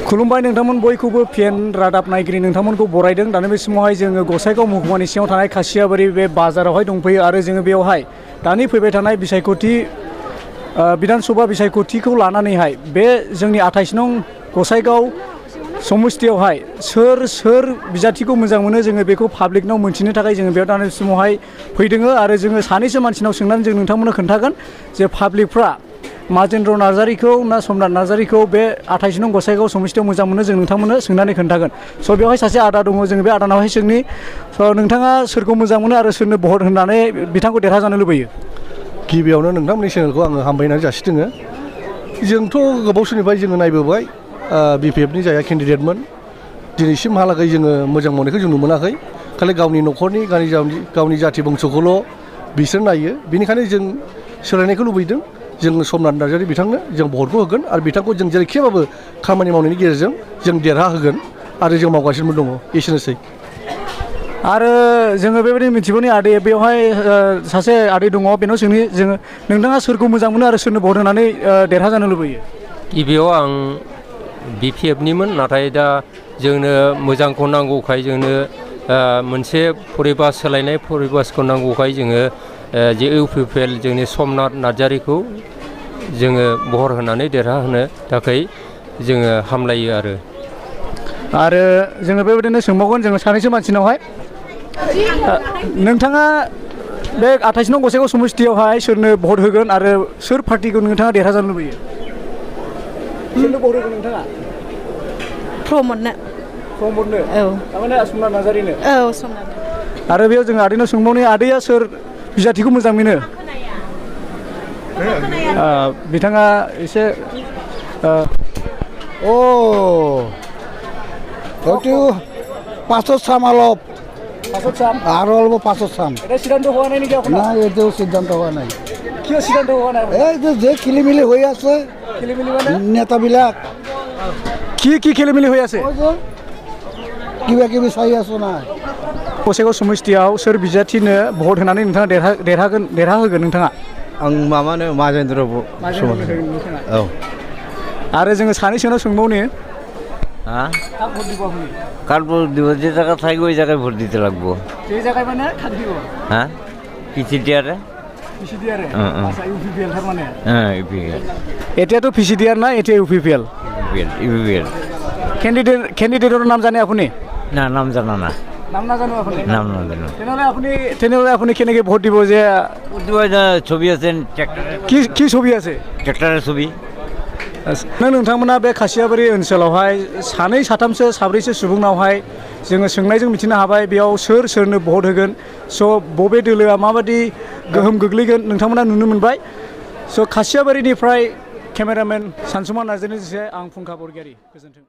खुलुमबाय नोंथांमोन बयखौबो फेन रादाब नायगिरि नोंथांमोनखौ बरायदों दानि बे समावहाय जोङो गसाइगाव महकुमानि सिङाव थानाय खासियाबारि बे बाजारावहाय दंफैयो आरो जोङो बेवहाय दानि फैबाय थानाय बिसायख'थि बिधान सभा बिसायख'थिखौ लानानैहाय बे जोंनि 28 नं गसाइगाव समस्थियावहाय सोर बिजाथिखौ मोजां मोनो जोङो बेखौ पाब्लिकनाव मोनथिनो थाखाय जोङो बेयाव दानि समावहाय फैदों आरो जोङो सानैसो मानसिनाव सोंनानै जों नोंथांमोननो खोन्थागोन जे पाब्लिकफ्रा माजेन्द्र नार्जारिखौ ना समनाथ नार्जारिखौ बे 28 नं गसाइगाव समस्थियाव मोजां मोनो जों नोंथांमोननो सोंनानै खोन्थागोन स' बेवहाय सासे आदा दङ जों बे आदानावहाय सोंनि स' नोंथाङा सोरखौ मोजां मोनो आरो सोरनो भट होनानै बिथांखौ देरहाजानो लुबैयो गिबियावनो नोंथांमोननि चेनेलखौ आङो हामबायनानै जासिदोङो जोंथ' गोबाव समनिफ्राय जोङो नायबोबाय बिपिएफनि जायहा केन्डिडेटमोन दिनैसिमहालागै जोङो मोजां मोननायखौ जों नुनो मोनाखै खालि गावनि न'खरनि गावनि जाथि बंस'खौल' बिसोर नायो बेनिखायनो जों सोलायनायखौ लुबैदों जों समनाथ नार्जारि बिथांनो जों भटखौ होगोन आरो बिथांखौ जों जेरैखिबाबो खामानि मावनायनि गेजेरजों जों देरहा होगोन आरो जों मावगासिनो दङ एसेनोसै आरो जोङो बेबायदि मिथिगौनि आदै बेवहाय सासे आदै दङ बेनाव सोंनि जोङो नोंथाङा सोरखौ मोजां मोनो आरो सोरनो भट होनानै देरहाजानो लुबैयो गिबियाव आं बिपिएफनिमोन नाथाय दा जोंनो मोजांखौ नांगौखाय जोंनो मोनसे परिबास सोलायनाय परिबासखौ नांगौखाय जोङो जे इउपिपिएल जोंनि समनाथ नार्जारिखौ जोङो भट होनानै देरहाहोनो थाखाय जोङो हामलायो आरो जोङो बेबायदिनो सोंबावगोन जोङो सानैसो मानसिनावहाय नोंथाङा बे 28 नं गसाइगाव समस्थियावहाय सोरनो भट होगोन आरो सोर पार्टिखौ नोंथाङा देरहाजानो लुबैयो सोरनो भट होगोन नोंथाङा प्रमदनो औ थारमाने समनाथ नार्जारिनो औ समनाथ आरो बेयाव जोङो आदैनाव सोंबावनि आदैया सोर बिजाथिखौ मोजां मोनो बिथाङा एसे হয়তো 500 চাম অলপ আৰু অলপ 500 চাম সিদ্ধান্ত হোৱা নাই নেকি আপোনাৰ নাই এতিয়াও সিদ্ধান্ত হোৱা নাই কিয় সিদ্ধান্ত হোৱা নাই এই যে খেলিমেলি হৈ আছে খেলিমেলি মানে নেতাবিলাক কি খেলিমেলি হৈ আছে কিবা কিবি চাই আছো না गसाइगाव समस्थियाव सोर बिजाथिनो भट होनानै नोंथाङा देरहाहोगोन नोंथाङा आं माबानो माजेन्द्र औ आरो जोङो सानैसोनाव सोंबावनि হ্যাঁ কার ভোট দিব যে জায়গা থাকবে ওই জায়গায় ভোট দিতে লাগবো এই জায়গায় মানে কাক দিব হ্যাঁ পিসিডিআরে আচ্ছা ইউপিপিএল তার মানে হ্যাঁ ইউপিপিএল এতিয়াতো পিসিডিআর না এটা ইউপিপিএল ইউপিপিএল ক্যান্ডিডেটৰ নাম জানে আপুনি না নাম জানা না নাম নাজানো আপুনি নাম না জানো তেনেহ'লে আপুনি কেনেকৈ ভোট দিব যে ভোট দিব ছবি আছে ট্রেক্টরের কি ছবি আছে ট্রেক্টরের ছবি नोंथांमोना बे खासियाबारि ओनसोलावहाय सानै साथामसो साब्रैसो सुबुंनावहाय जोङो सोंनायजों मिथिनो हाबाय बेयाव सोरनो भट होगोन स' बबे दोलोआ माबायदि गोहोम गोग्लैगोन नोंथांमोना नुनो मोनबाय स' खासियाबारिनिफ्राय केमेरामेन सानसुमा नार्जारिनि आं फुंखा बरगयारि गोजोन्थों।